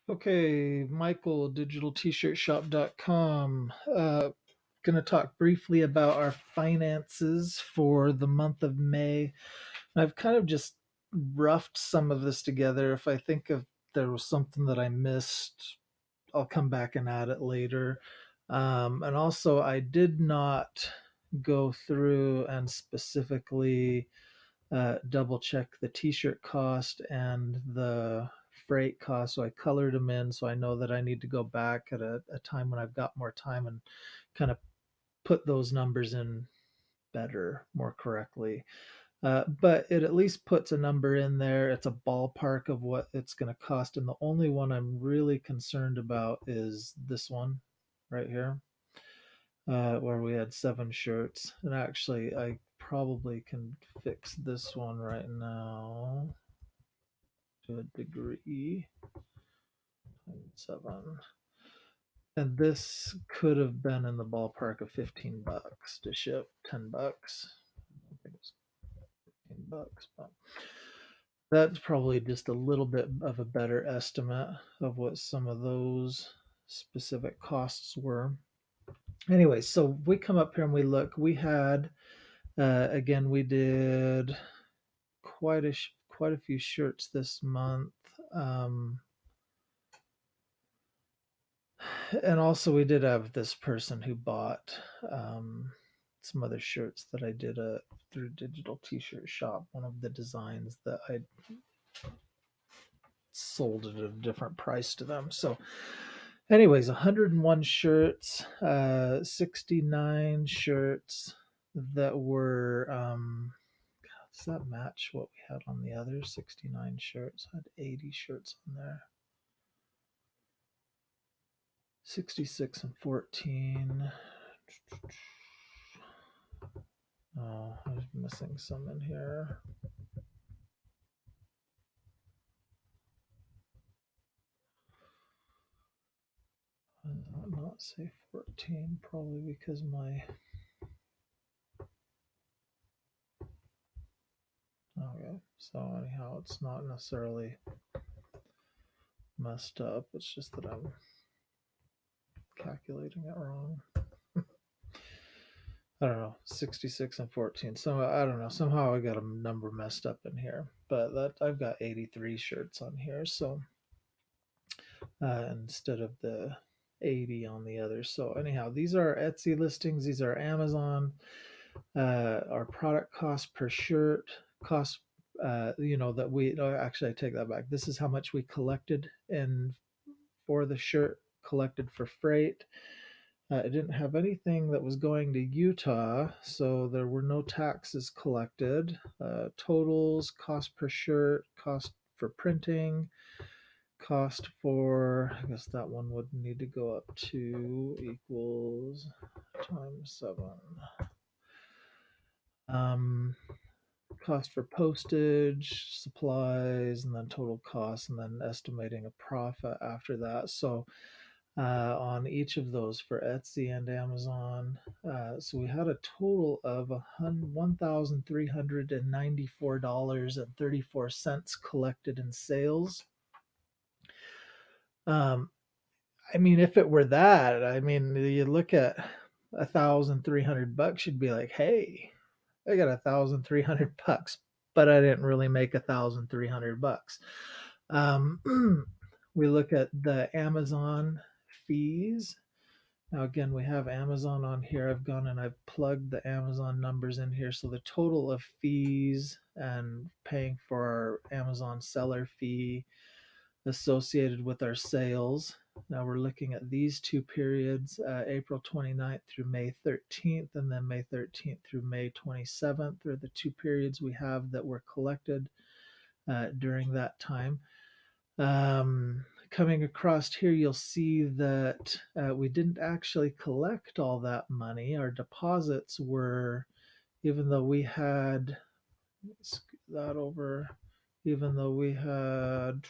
Okay, Michael, digitaltshirtshop.com. Going to talk briefly about our finances for the month of May. I've kind of just roughed some of this together. If I think of there was something that I missed, I'll come back and add it later. And also, I did not go through and specifically double check the t-shirt cost and the freight cost. So I colored them in so I know that I need to go back at a time when I've got more time and kind of put those numbers in better, more correctly. But it at least puts a number in there. It's a ballpark of what it's going to cost. And the only one I'm really concerned about is this one right here, where we had 7 shirts. And actually, I probably can fix this one right now to a degree. 7. And this could have been in the ballpark of $15 to ship, $10. I think it's $15, but that's probably just a little bit of a better estimate of what some of those specific costs were. Anyway, so we come up here and we look. We had again, we did quite a few shirts this month. Um, and also we did have this person who bought some other shirts that I did through Digital T-Shirt Shop. One of the designs that I sold at a different price to them. So, anyways, 101 shirts, 69 shirts that were. Does that match what we had on the other 69 shirts? I had 80 shirts on there. 66 and 14. Oh, I was missing some in here. I'll not say 14, probably because my. Okay, so anyhow, it's not necessarily messed up. It's just that I'm calculating it wrong. I don't know, 66 and 14. So I don't know. Somehow I got a number messed up in here, but that I've got 83 shirts on here. So instead of the 80 on the other. So anyhow, these are Etsy listings. These are Amazon. Our product cost per shirt cost. That we actually I take that back. This is how much we collected in for the shirt, collected for freight. It didn't have anything that was going to Utah, so there were no taxes collected. Totals, cost per shirt, cost for printing, cost for, I guess that one would need to go up to equals times 7. Um, Cost for postage, supplies, and then total cost, and then estimating a profit after that. So on each of those for Etsy and Amazon. So we had a total of $1,394.34 collected in sales. I mean, if it were that, I mean, you look at $1,300, you'd be like, hey, I got $1,300, but I didn't really make $1,300. We look at the Amazon fees. Now, again, we have Amazon on here. I've gone and I've plugged the Amazon numbers in here. So the total of fees and paying for our Amazon seller fee associated with our sales. Now we're looking at these two periods, April 29th through May 13th, and then May 13th through May 27th are the two periods we have that were collected during that time. Coming across here, you'll see that we didn't actually collect all that money. Our deposits were, even though we had, that over, even though we had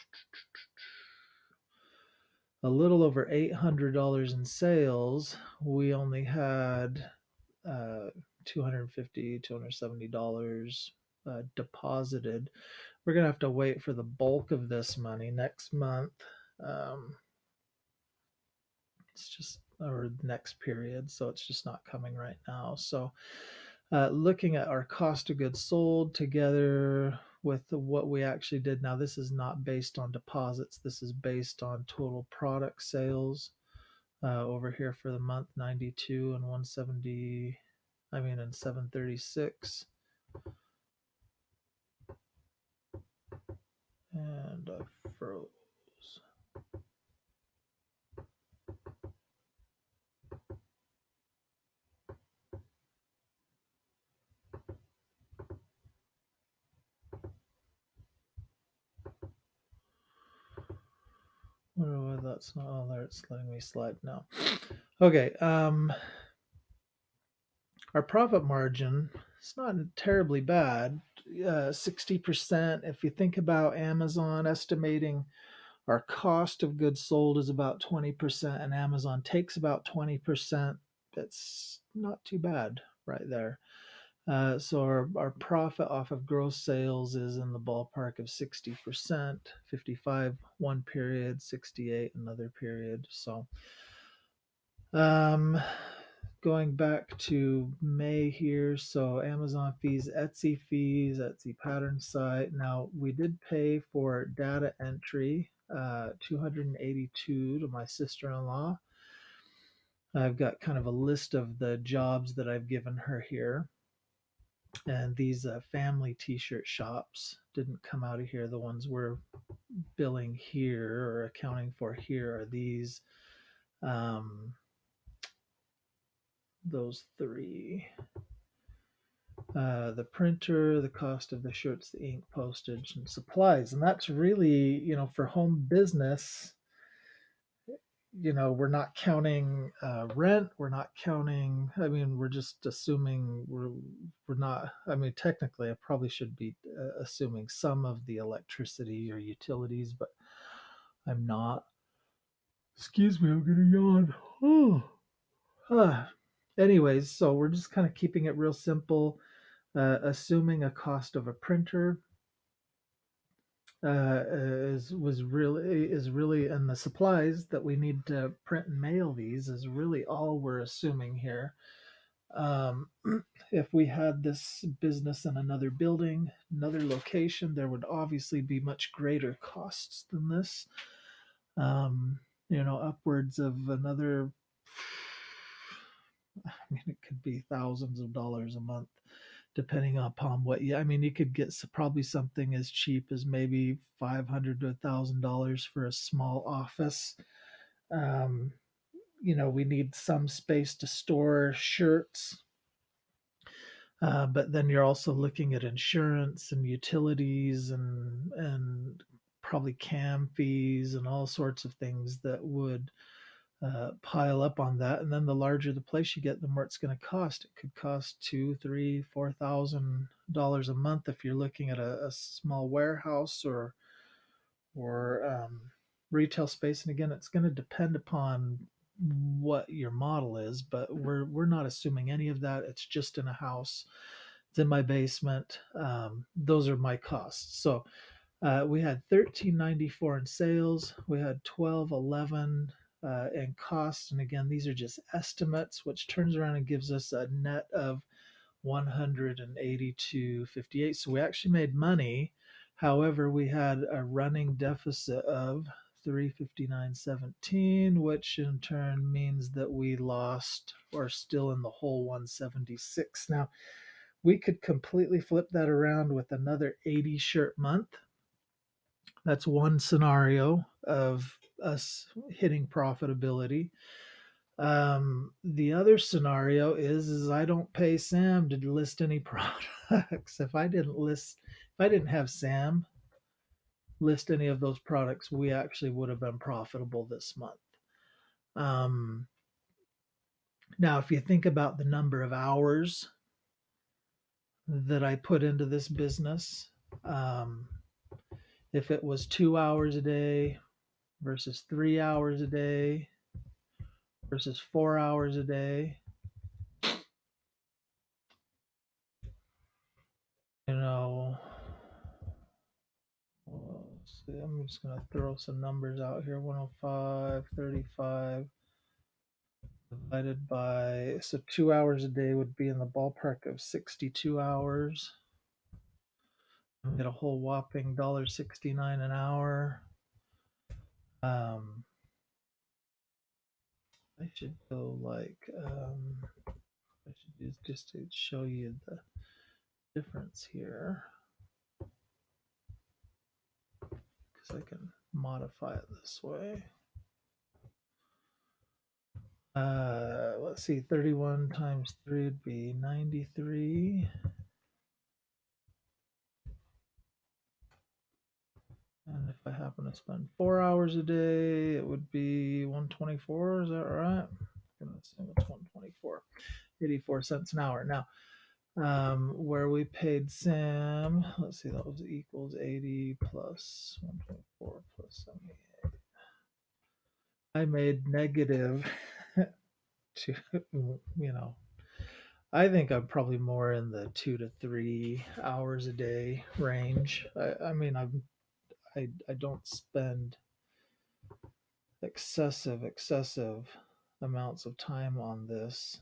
a little over $800 in sales, we only had $250, $270 deposited. We're going to have to wait for the bulk of this money next month Um, it's just or next period, so it's just not coming right now. So looking at our cost of goods sold together with what we actually did. Now, this is not based on deposits. This is based on total product sales. Over here for the month, 92 and 170. I mean, and 736. And I froze. Oh, that's not all there. It's letting me slide now. Okay. Our profit margin, it's not terribly bad. 60%. If you think about Amazon estimating our cost of goods sold is about 20%, and Amazon takes about 20%. That's not too bad right there. So our profit off of gross sales is in the ballpark of 60%, 55 one period, 68 another period. So um, going back to May here, so Amazon fees, Etsy pattern site. Now we did pay for data entry, 282 to my sister-in-law. I've got kind of a list of the jobs that I've given her here. And these family t-shirt shops didn't come out of here. The ones we're billing here or accounting for here are these, um, those three. The printer, the cost of the shirts, the ink, postage, and supplies. And that's really, for home business, we're not counting rent. We're not counting. I mean, we're just assuming we're not. I mean, technically, I probably should be assuming some of the electricity or utilities, but I'm not. Excuse me, I'm gonna yawn. Oh. Anyways, so we're just kind of keeping it real simple, assuming a cost of a printer is really and the supplies that we need to print and mail these is really all we're assuming here. um, if we had this business in another building, another location, there would obviously be much greater costs than this. um, Upwards of another, I mean, it could be thousands of dollars a month depending upon what you, I mean, you could get probably something as cheap as maybe 500 to $1,000 for a small office. Um, we need some space to store shirts, but then you're also looking at insurance and utilities and probably cam fees and all sorts of things that would pile up on that. And then the larger the place you get, the more it's going to cost. It could cost two, three, $4,000 a month if you're looking at a small warehouse or retail space. And again, it's going to depend upon what your model is, but we're not assuming any of that. It's just in a house. It's in my basement. Those are my costs. So we had 1394 in sales. We had 1211 in costs. And again, these are just estimates, which turns around and gives us a net of 182.58. So we actually made money. However, we had a running deficit of 359.17, which in turn means that we lost or still in the hole 176. Now, we could completely flip that around with another 80 shirt month. That's one scenario of us hitting profitability. The other scenario is I don't pay Sam to list any products. If I didn't have Sam list any of those products, we actually would have been profitable this month. Um, Now, if you think about the number of hours that I put into this business, um, if it was 2 hours a day versus 3 hours a day versus 4 hours a day, you know, So I'm just going to throw some numbers out here. 105, 35 divided by, so 2 hours a day would be in the ballpark of 62 hours. Get a whole whopping $1.69 an hour. I should go like, I should use just to show you the difference here, because I can modify it this way. Let's see, 31 times 3 would be 93. And if I happen to spend 4 hours a day, it would be 124. Is that right? I'm gonna assume it's 124, 84 cents an hour. Now, where we paid Sam, let's see, that was equals 80 plus 124 plus 78. I made negative to, I think I'm probably more in the 2 to 3 hours a day range. I mean, I don't spend excessive amounts of time on this.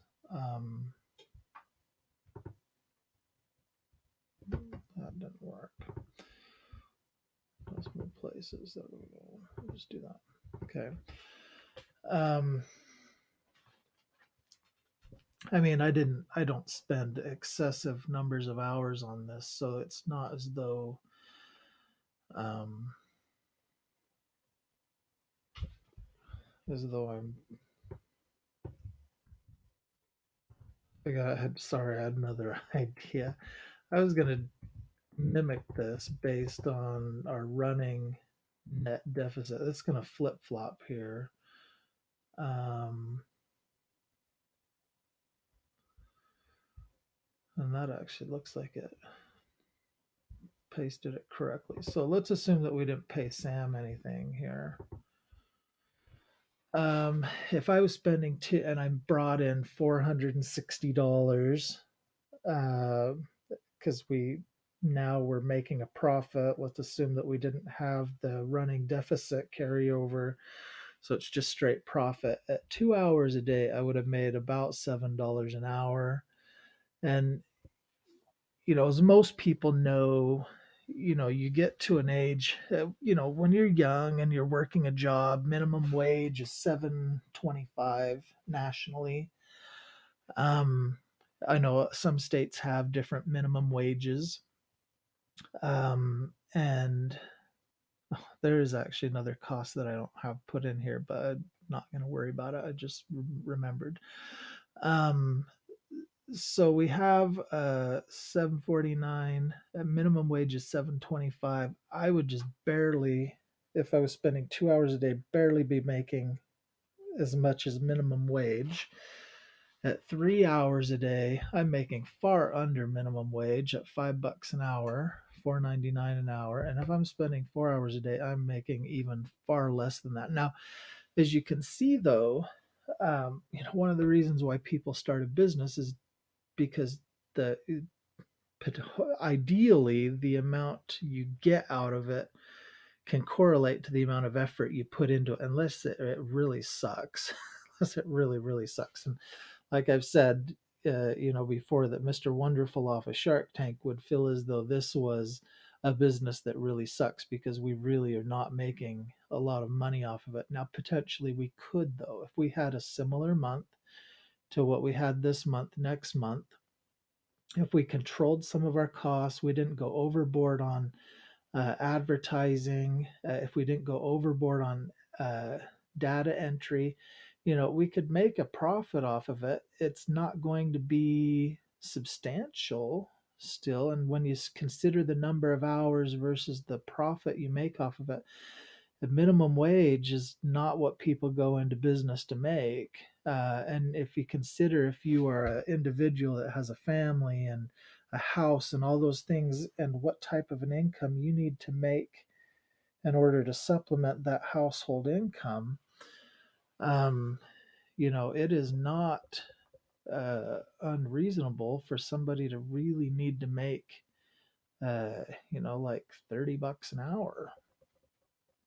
That didn't work. Let's move places. There we go. We'll just do that. Okay. I mean, I don't spend excessive numbers of hours on this, so it's not as though, um, I'm. Sorry, I had another idea. I was gonna mimic this based on our running net deficit. It's gonna flip flop here. And that actually looks like it pasted it correctly. So let's assume that we didn't pay Sam anything here. If I was spending and I brought in $460, because we're making a profit. Let's assume that we didn't have the running deficit carryover, so it's just straight profit. At 2 hours a day, I would have made about $7 an hour. And as most people know, you get to an age, when you're young and you're working a job, minimum wage is 7.25 nationally. I know some states have different minimum wages. And there is actually another cost that I don't have put in here, but I'm not going to worry about it. I just remembered. So we have 7.49. Minimum wage is 7.25. I would just barely, if I was spending 2 hours a day, barely be making as much as minimum wage. At 3 hours a day, I'm making far under minimum wage at $5 an hour, $4.99 an hour. And if I'm spending 4 hours a day, I'm making even far less than that. Now, as you can see, though, one of the reasons why people start a business is because ideally the amount you get out of it can correlate to the amount of effort you put into it, unless it really sucks. Unless it really, really sucks. And like I've said, before, that Mr. Wonderful off of Shark Tank would feel as though this was a business that really sucks because we really are not making a lot of money off of it. Now, potentially we could, though, if we had a similar month to what we had this month, next month, if we controlled some of our costs, we didn't go overboard on advertising, if we didn't go overboard on data entry, we could make a profit off of it. It's not going to be substantial still. And when you consider the number of hours versus the profit you make off of it, the minimum wage is not what people go into business to make. And if you consider, if you are an individual that has a family and a house and all those things, and what type of an income you need to make in order to supplement that household income, it is not unreasonable for somebody to really need to make, like $30 an hour.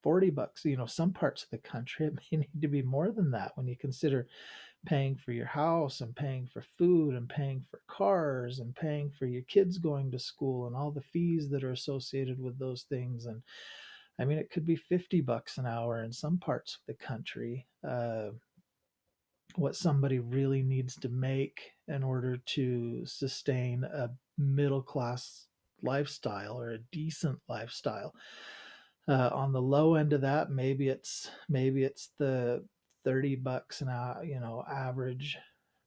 $40. Some parts of the country, it may need to be more than that when you consider paying for your house and paying for food and paying for cars and paying for your kids going to school and all the fees that are associated with those things. And I mean, it could be $50 an hour in some parts of the country. What somebody really needs to make in order to sustain a middle class lifestyle or a decent lifestyle. On the low end of that, maybe it's the $30 an hour, average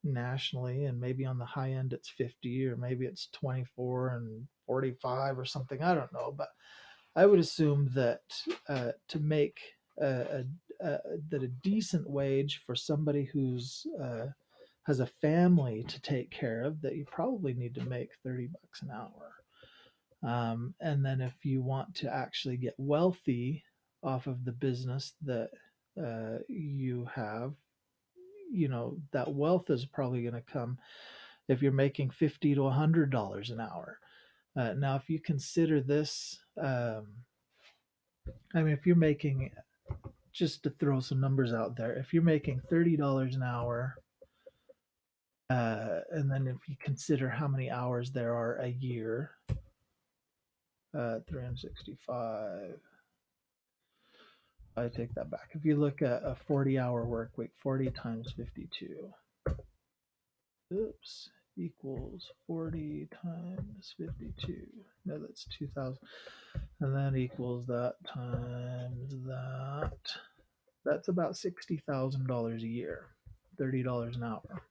nationally, and maybe on the high end it's 50, or maybe it's 24 and 45 or something. I don't know, but I would assume that to make a, that a decent wage for somebody who's has a family to take care of, that you probably need to make $30 an hour. And then if you want to actually get wealthy off of the business that you have, that wealth is probably going to come if you're making $50 to $100 an hour. Now, if you consider this, I mean, if you're making, just to throw some numbers out there, if you're making $30 an hour, and then if you consider how many hours there are a year, 365. I take that back. If you look at a 40-hour work week, 40 times 52, oops, equals 40 times 52. No, that's 2,000. And that equals that times that. That's about $60,000 a year, $30 an hour.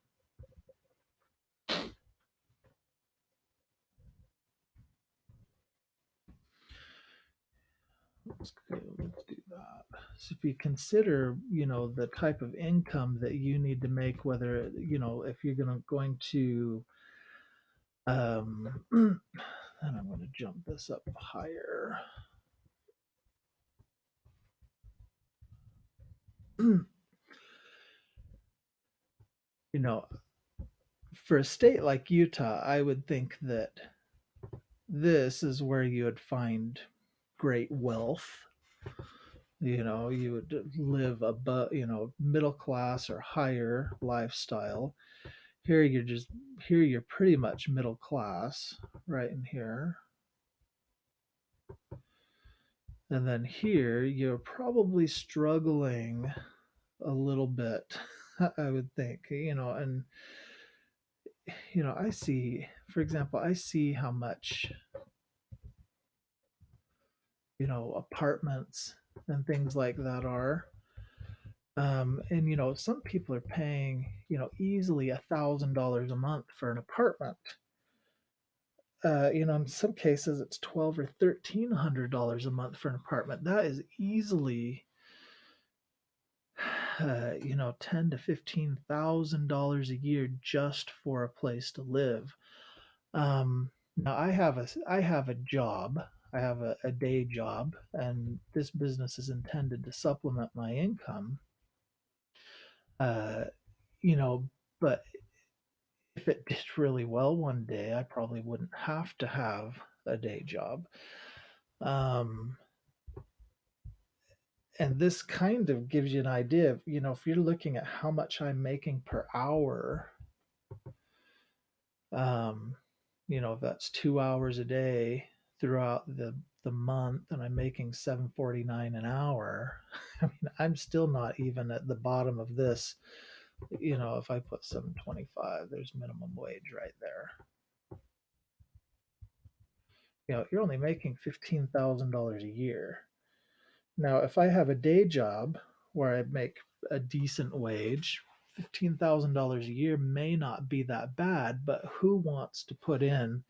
Let's do that. So if you consider, the type of income that you need to make, whether, if you're going to, and I'm going to jump this up higher. For a state like Utah, I would think that this is where you would find great wealth. You would live above, middle class or higher lifestyle. Here you're pretty much middle class right in here. And then here you're probably struggling a little bit, I would think, and I see, for example, I see how much, apartments and things like that are. And some people are paying, easily $1,000 a month for an apartment. In some cases it's 12 or $1,300 a month for an apartment. That is easily, ten to $15,000 a year just for a place to live. Now I have a job. I have a day job, and this business is intended to supplement my income. Uh, you know, but if it did really well one day, I probably wouldn't have to have a day job. Um, and this kind of gives you an idea of, if you're looking at how much I'm making per hour, um, if that's 2 hours a day throughout the month, and I'm making 7.49 an hour, I mean, I'm still not even at the bottom of this. If I put 7.25, there's minimum wage right there. You're only making $15,000 a year. Now, if I have a day job where I make a decent wage, $15,000 a year may not be that bad, but who wants to put in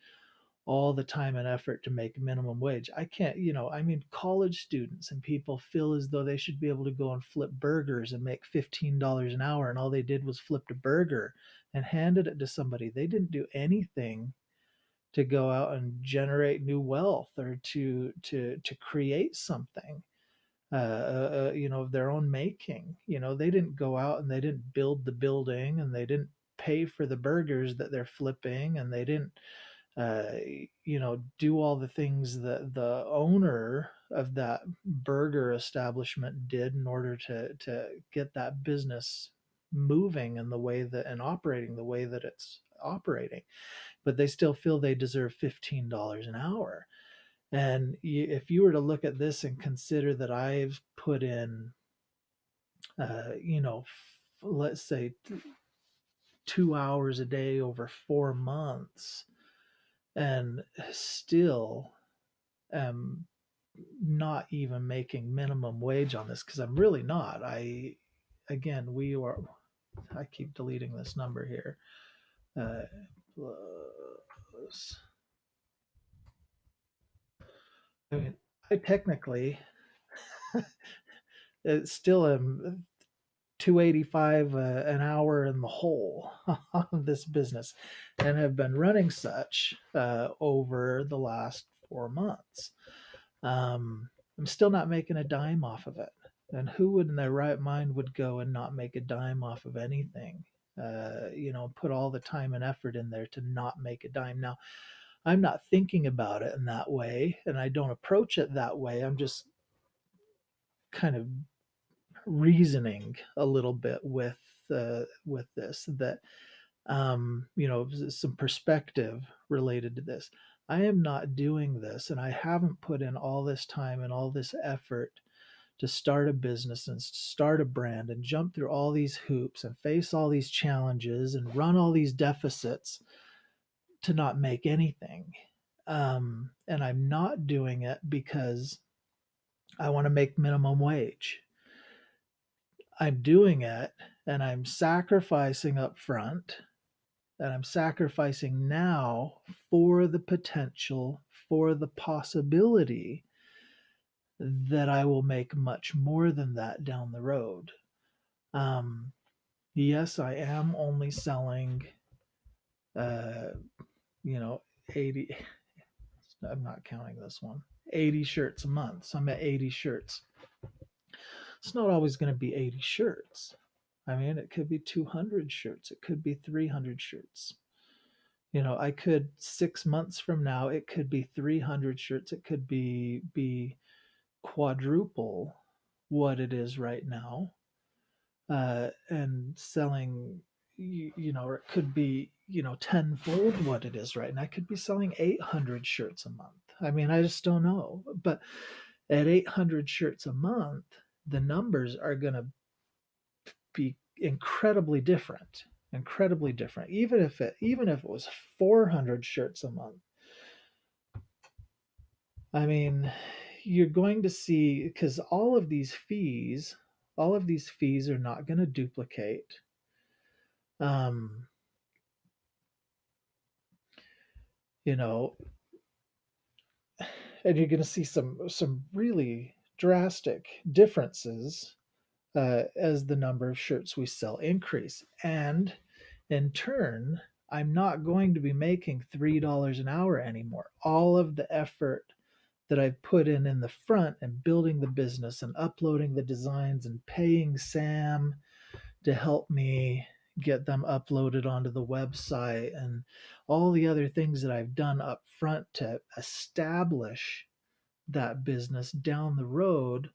all the time and effort to make minimum wage? I can't, I mean, college students and people feel as though they should be able to go and flip burgers and make $15 an hour, and all they did was flipped a burger and handed it to somebody. They didn't do anything to go out and generate new wealth or to create something of their own making. They didn't go out and they didn't build the building, and they didn't pay for the burgers that they're flipping, and they didn't uh, do all the things that the owner of that burger establishment did in order to get that business moving in the way that and operating the way that it's operating, but they still feel they deserve $15 an hour. And if you were to look at this and consider that I've put in, let's say 2 hours a day over 4 months, and still am not even making minimum wage on this, because I'm really not. Again, we are, I keep deleting this number here. Plus, I mean, I technically it's still am 285 an hour in the hole on this business, and have been running such over the last 4 months. I'm still not making a dime off of it. And who would in their right mind would go and not make a dime off of anything? Put all the time and effort in there to not make a dime. Now, I'm not thinking about it in that way, and I don't approach it that way. I'm just kind of reasoning a little bit with this, that some perspective related to this. I am not doing this, and I haven't put in all this time and all this effort to start a business and start a brand and jump through all these hoops and face all these challenges and run all these deficits to not make anything. And I'm not doing it because I want to make minimum wage. I'm doing it and I'm sacrificing up front, and I'm sacrificing now for the potential, for the possibility that I will make much more than that down the road. Um, yes, I am only selling, uh, 80, I'm not counting this one, 80 shirts a month. So I'm at 80 shirts. It's not always going to be 80 shirts. I mean, it could be 200 shirts. It could be 300 shirts. I could 6 months from now, it could be 300 shirts. It could be quadruple what it is right now, and selling, or it could be, tenfold what it is right now. I could be selling 800 shirts a month. I mean, I just don't know. But at 800 shirts a month, the numbers are going to be incredibly different. Incredibly different. Even if it was 400 shirts a month, I mean, you're going to see, because all of these fees are not going to duplicate. Um, you know, and you're going to see some really drastic differences as the number of shirts we sell increase. And in turn, I'm not going to be making $3 an hour anymore. All of the effort that I've put in the front and building the business and uploading the designs and paying Sam to help me get them uploaded onto the website, and all the other things that I've done up front to establish that business down the road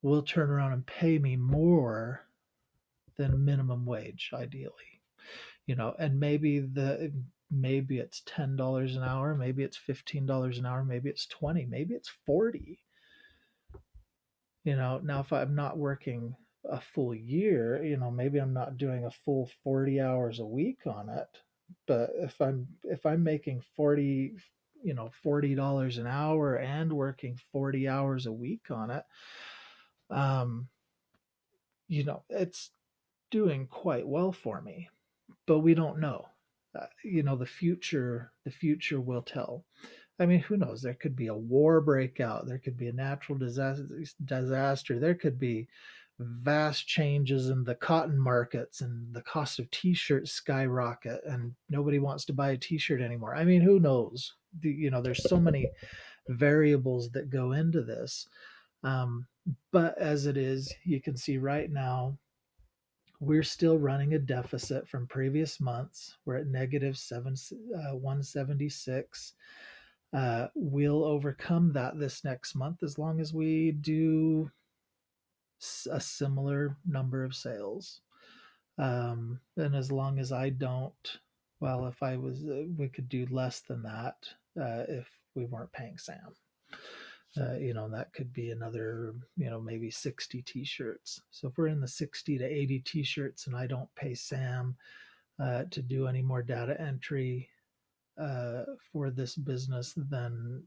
will turn around and pay me more than minimum wage, ideally. And maybe it's $10 an hour, maybe it's $15 an hour, maybe it's 20, maybe it's 40. Now if I'm not working a full year, maybe I'm not doing a full 40 hours a week on it. But if I'm making 40 $40 an hour and working 40 hours a week on it, um, it's doing quite well for me. But we don't know. The future will tell. I mean, who knows? There could be a war breakout. There could be a natural disaster. There could be vast changes in the cotton markets, and the cost of t-shirts skyrocket, and nobody wants to buy a t-shirt anymore. I mean, who knows? There's so many variables that go into this. But as it is, you can see right now we're still running a deficit from previous months. We're at negative 176. We'll overcome that this next month as long as we do a similar number of sales. And as long as I don't, well, if I was, we could do less than that if we weren't paying Sam. That could be another, maybe 60 t-shirts. So if we're in the 60 to 80 t-shirts and I don't pay Sam to do any more data entry for this business, then,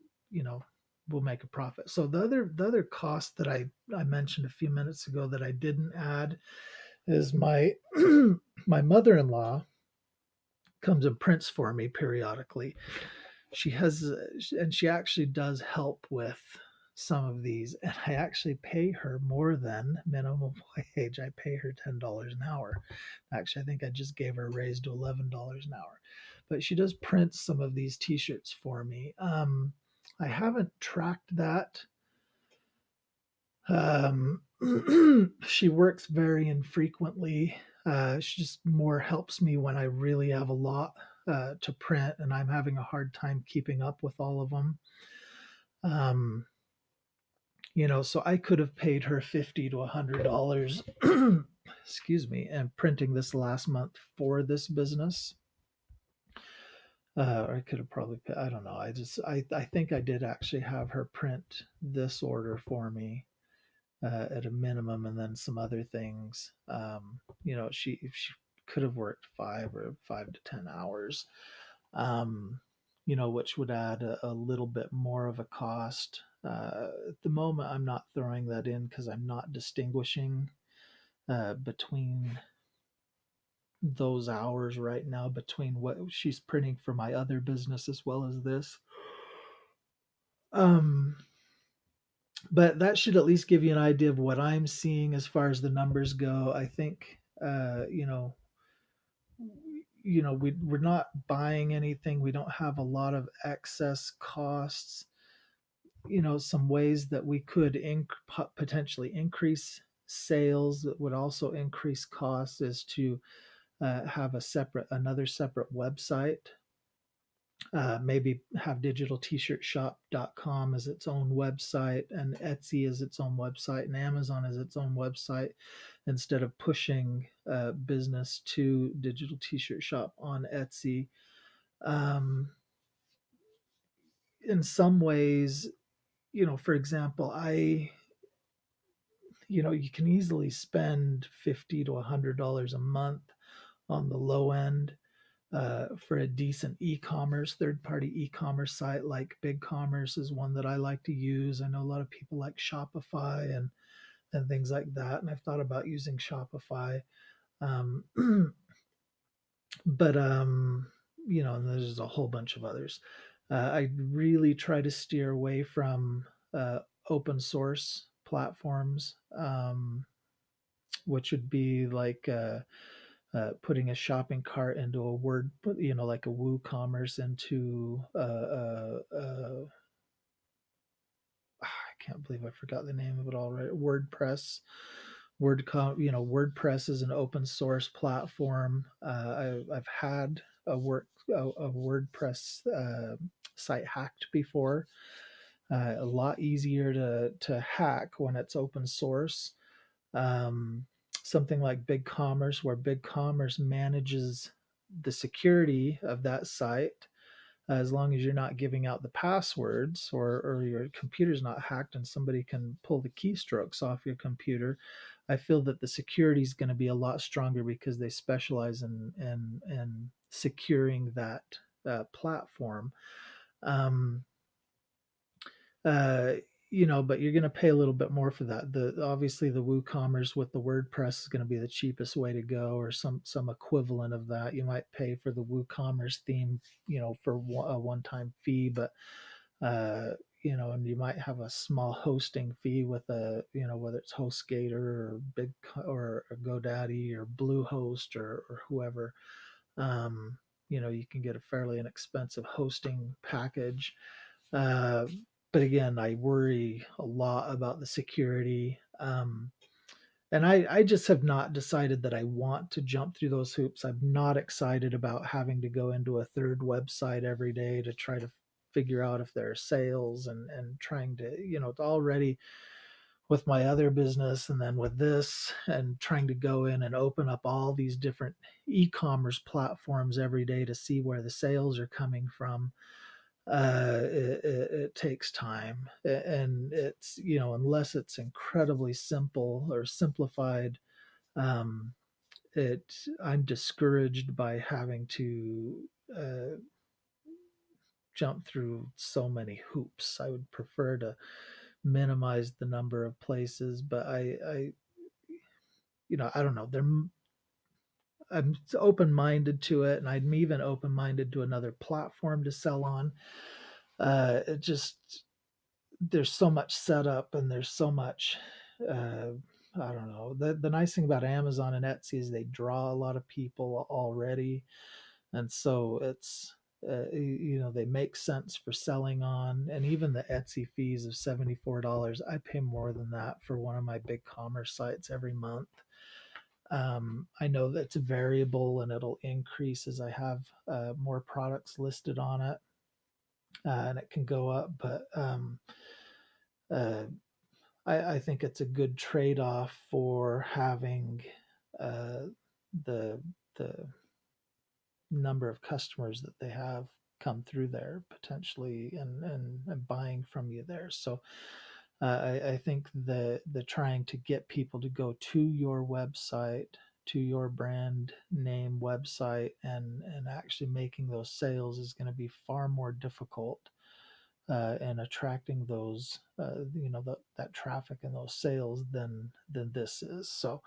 we'll make a profit. So the other cost that I mentioned a few minutes ago that I didn't add is my my mother-in-law comes and prints for me periodically. She has, and she actually does help with some of these, and I actually pay her more than minimum wage. I pay her $10 an hour. Actually, I think I just gave her a raise to $11 an hour. But she does print some of these t-shirts for me. I haven't tracked that. She works very infrequently. She just more helps me when I really have a lot to print and I'm having a hard time keeping up with all of them. So I could have paid her $50 to $100, excuse me, and printing this last month for this business. I could have probably, I don't know. I think I did actually have her print this order for me at a minimum, and then some other things. She could have worked 5 to 10 hours, which would add a little bit more of a cost. At the moment, I'm not throwing that in because I'm not distinguishing between those hours right now between what she's printing for my other business as well as this. But that should at least give you an idea of what I'm seeing as far as the numbers go. I think, we're not buying anything. We don't have a lot of excess costs. Some ways that we could potentially increase sales that would also increase costs is to have another separate website. Maybe have digitaltshirtshop.com as its own website, and Etsy as its own website, and Amazon as its own website, instead of pushing business to Digital T-Shirt Shop on Etsy. In some ways, for example, you can easily spend $50 to $100 a month on the low end for a decent third-party e-commerce site like BigCommerce is one that I like to use. I know a lot of people like Shopify and things like that, and I've thought about using Shopify. Um, but and there's a whole bunch of others. I really try to steer away from open source platforms, which would be like putting a shopping cart into a like a WooCommerce into I can't believe I forgot the name of it already. WordPress. WordPress is an open source platform. I've had a WordPress site hacked before. A lot easier to hack when it's open source. Something like BigCommerce, where BigCommerce manages the security of that site, as long as you're not giving out the passwords, or your computer's not hacked and somebody can pull the keystrokes off your computer. I feel that the security is going to be a lot stronger because they specialize in securing that platform. Um, uh, but you're going to pay a little bit more for that. Obviously the WooCommerce with the WordPress is going to be the cheapest way to go, or some equivalent of that. You might pay for the WooCommerce theme, for a one-time fee, but and you might have a small hosting fee with whether it's HostGator or or GoDaddy or Bluehost or whoever. You can get a fairly inexpensive hosting package. But again, I worry a lot about the security. And I just have not decided that I want to jump through those hoops. I'm not excited about having to go into a third website every day to try to figure out if there are sales, and trying to, already with my other business and then with this, and trying to go in and open up all these different e-commerce platforms every day to see where the sales are coming from. It takes time, and it's, unless it's incredibly simple or simplified, um, it I'm discouraged by having to uh, jump through so many hoops. I would prefer to minimize the number of places, but I don't know. I'm open minded to it, and I'm even open minded to another platform to sell on. It just There's so much setup, and there's so much. Uh, I don't know. The nice thing about Amazon and Etsy is they draw a lot of people already, and so they make sense for selling on. And even the Etsy fees of $74, I pay more than that for one of my big commerce sites every month. I know that's variable and it'll increase as I have more products listed on it, and it can go up. But uh, I think it's a good trade off for having uh, the the number of customers that they have come through there potentially, and buying from you there. So I think the trying to get people to go to your website, to your brand name website, and actually making those sales is going to be far more difficult, and attracting those, that traffic and those sales than this is. So,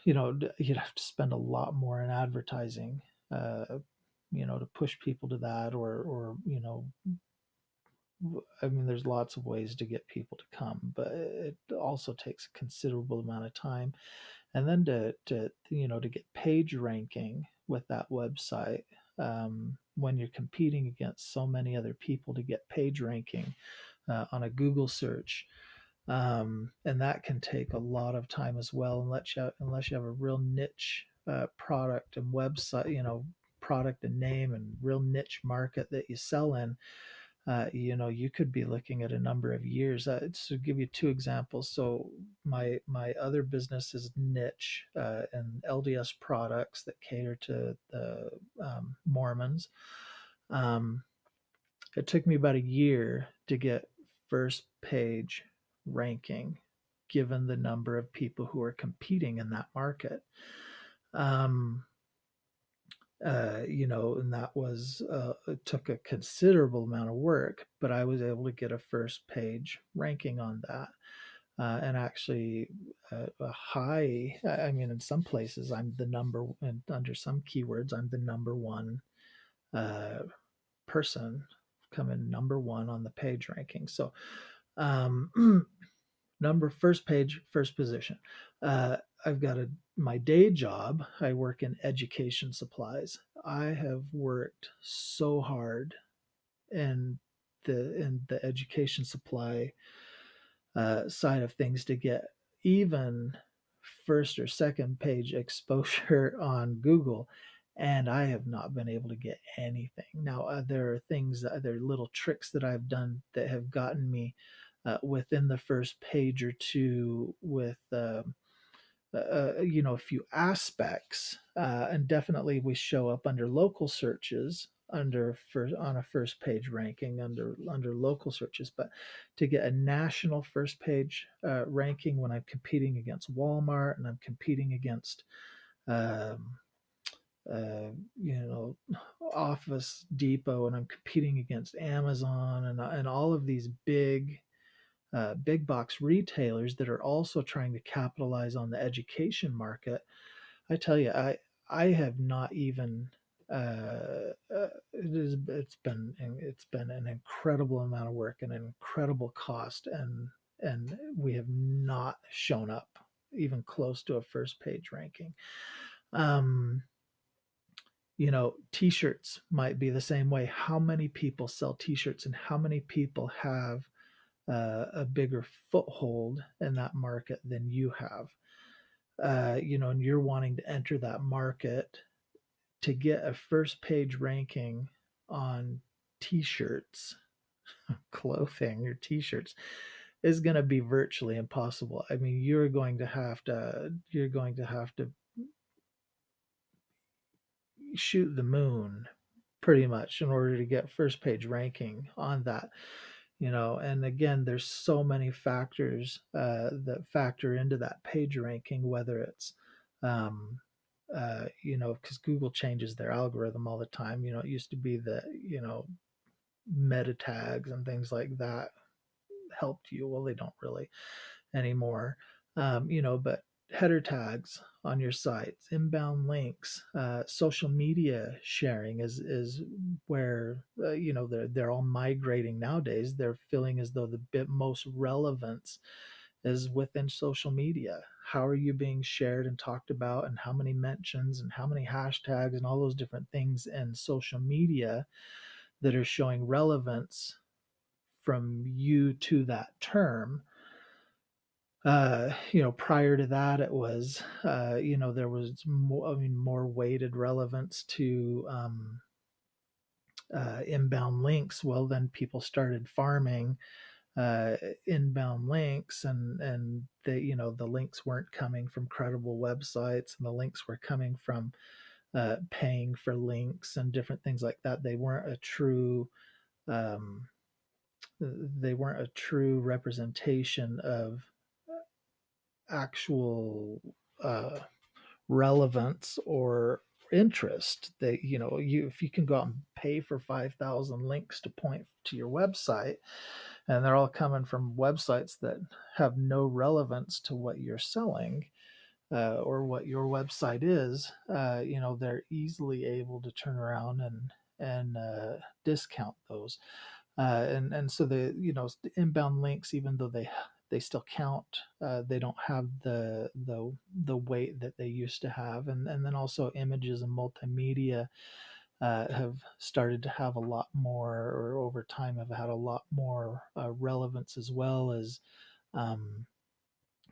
you'd have to spend a lot more in advertising, to push people to that, or I mean, there's lots of ways to get people to come, but it also takes a considerable amount of time. And then to get page ranking with that website, when you're competing against so many other people to get page ranking on a Google search, and that can take a lot of time as well, unless you have a real niche product and website, product and name and real niche market that you sell in. You could be looking at a number of years. To give you two examples, so my other business is niche and LDS products that cater to the Mormons. Um, it took me about a year to get first page ranking, given the number of people who are competing in that market. Um, and that was it took a considerable amount of work, but I was able to get a first page ranking on that, and actually a high. I mean, in some places, I'm the number, and under some keywords, I'm the number one uh, person, coming number one on the page ranking. So, um, number first page, first position. Uh, I've got my day job. I work in education supplies. I have worked so hard in the education supply side of things to get even first or second page exposure on Google, and I have not been able to get anything. Now, there are there are little tricks that I've done that have gotten me within the first page or two with a few aspects, and definitely we show up under local searches on a first page ranking under local searches. But to get a national first page ranking when I'm competing against Walmart and I'm competing against um, uh, you know Office Depot, and I'm competing against Amazon, and all of these big box retailers that are also trying to capitalize on the education market. I tell you, I have not even. It's been an incredible amount of work and an incredible cost, and we have not shown up even close to a first page ranking. Um, T-shirts might be the same way. How many people sell T-shirts, and how many people have a bigger foothold in that market than you have. And you're wanting to enter that market to get a first page ranking on t-shirts, clothing or t-shirts is going to be virtually impossible. I mean, you're going to have to shoot the moon pretty much in order to get first page ranking on that. And again, there's so many factors that factor into that page ranking, whether it's because Google changes their algorithm all the time. It used to be that meta tags and things like that helped you. Well, they don't really anymore. But header tags on your sites, inbound links, social media sharing is where they're all migrating nowadays. They're feeling as though the bit most relevance is within social media. How are you being shared and talked about, and how many mentions and how many hashtags and all those different things in social media that are showing relevance from you to that term. Prior to that, it was, there was more weighted relevance to inbound links. Well, then people started farming uh, inbound links, and the links weren't coming from credible websites, and the links were coming from paying for links and different things like that. Um, they weren't a true representation of actual uh, relevance or interest. If you can go out and pay for 5,000 links to point to your website, and they're all coming from websites that have no relevance to what you're selling, or what your website is, they're easily able to turn around and discount those. And so the inbound links, even though they still count, they don't have the weight that they used to have. And then also images and multimedia have started to have a lot more, or over time have had a lot more relevance, as well as um,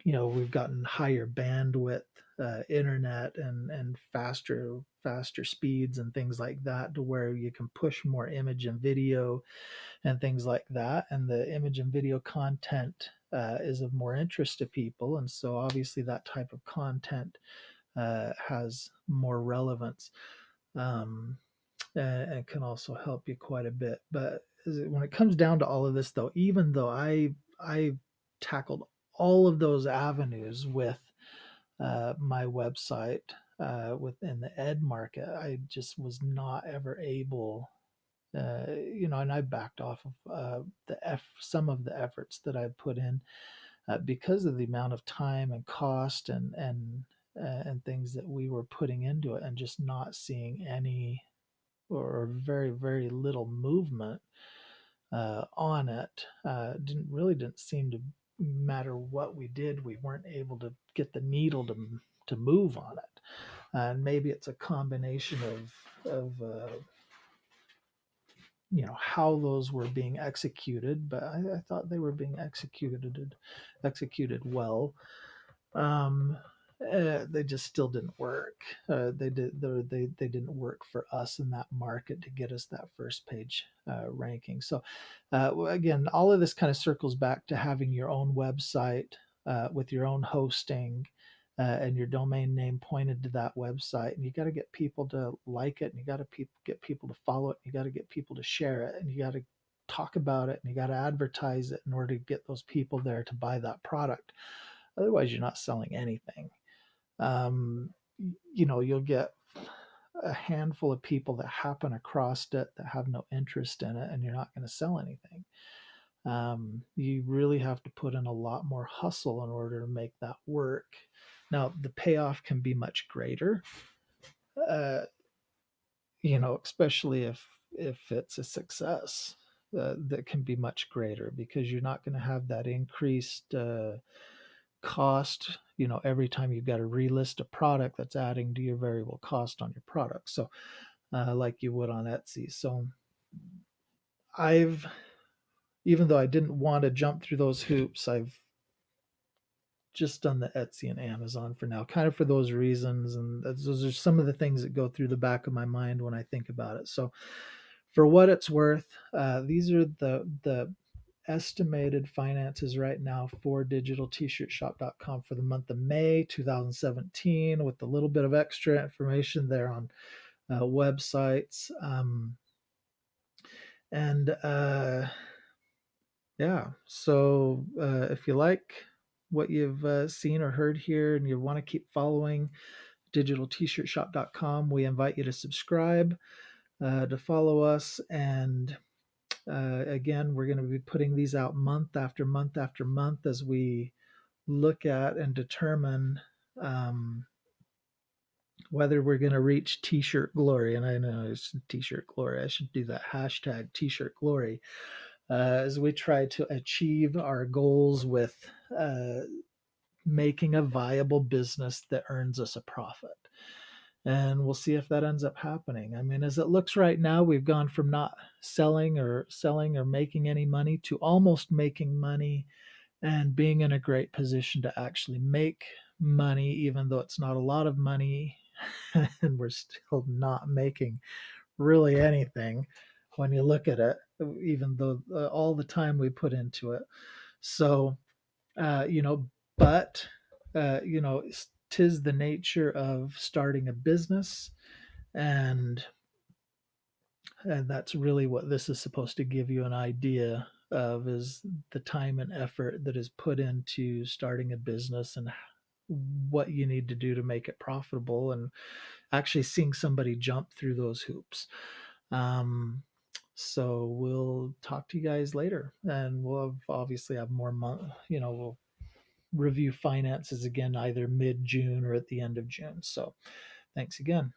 we've gotten higher bandwidth internet and faster speeds and things like that, to where you can push more image and video and things like that. And the image and video content is of more interest to people. And so obviously that type of content has more relevance, um, and can also help you quite a bit. But when it comes down to all of this, though, even though I tackled all of those avenues with my website within the ed market, I just was not ever able, and I backed off of some of the efforts that I put in, because of the amount of time and cost and things that we were putting into it, and just not seeing any, or very very little movement on it. Didn't seem to matter what we did, we weren't able to get the needle to move on it. And maybe it's a combination of how those were being executed, but I thought they were being executed well. um, they just still didn't work. They didn't work for us in that market to get us that first page ranking. So again, all of this kind of circles back to having your own website with your own hosting, and your domain name pointed to that website. And you got to get people to like it, and you got to get people to follow it, and you got to get people to share it, and you got to talk about it, and you got to advertise it in order to get those people there to buy that product. Otherwise, you're not selling anything. um, you'll get a handful of people that happen across it that have no interest in it, and you're not going to sell anything. You really have to put in a lot more hustle in order to make that work. Now, the payoff can be much greater, uh, especially if it's a success. That can be much greater, because you're not going to have that increased cost, every time you've got to relist a product, that's adding to your variable cost on your product. So, like you would on Etsy. So I've even though I didn't want to jump through those hoops, I've just done the Etsy and Amazon for now, kind of for those reasons. And those are some of the things that go through the back of my mind when I think about it. So, for what it's worth, these are the estimated finances right now for digitaltshirtshop.com for the month of May 2017, with a little bit of extra information there on websites. And yeah, so if you like what you've seen or heard here and you want to keep following digitaltshirtshop.com, we invite you to subscribe, to follow us. And again, we're going to be putting these out month after month after month as we look at and determine um, whether we're going to reach t-shirt glory. And I know it's t-shirt glory. I should do that hashtag t-shirt glory as we try to achieve our goals with uh, making a viable business that earns us a profit. And we'll see if that ends up happening. I mean, as it looks right now, we've gone from not selling or making any money to almost making money and being in a great position to actually make money, even though it's not a lot of money. And we're still not making really anything when you look at it, even though all the time we put into it. So, you know, but, you know, tis the nature of starting a business, and that's really what this is supposed to give you an idea of, is the time and effort that is put into starting a business and what you need to do to make it profitable, and actually seeing somebody jump through those hoops. um, so we'll talk to you guys later, and we'll obviously have more month, we'll review finances again either mid-June or at the end of June. So thanks again.